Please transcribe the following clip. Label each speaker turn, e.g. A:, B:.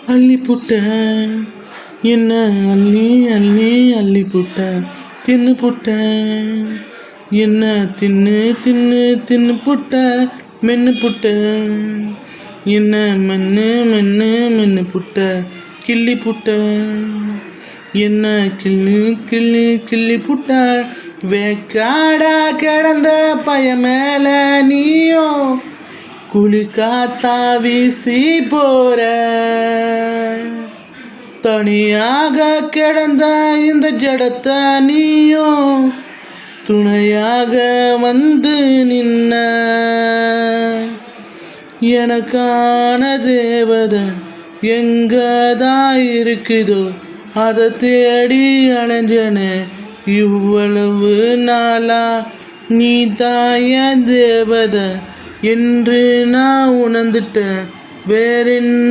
A: அள்ளி புட்ட என்ன அள்ளி அள்ளி அள்ளி புட்ட தின்னு புட்ட என்ன தின்னு தின்னு தின்னு புட்ட மென்னு புட்ட என்ன மென்னு மென்னு மென்னு புட்ட கிள்ளி புட்ட என்ன கிள்ளி கிள்ளி கிள்ளி புட்ட வேக்காடா கிடந்த பய மேல நீயும் குளி காத்தா வீசி போற தனியாக கிடந்த இந்த ஜடத்தை நீயும் துணையாக வந்து நின்ன எனக்கான தேவதை எங்கதான் இருக்குதோ அதை தேடி அலைஞ்சனே இவ்வளவு நாளா நீ தாய தேவதை என்று நான் உணர்ந்துட்டேன் வேறென்ன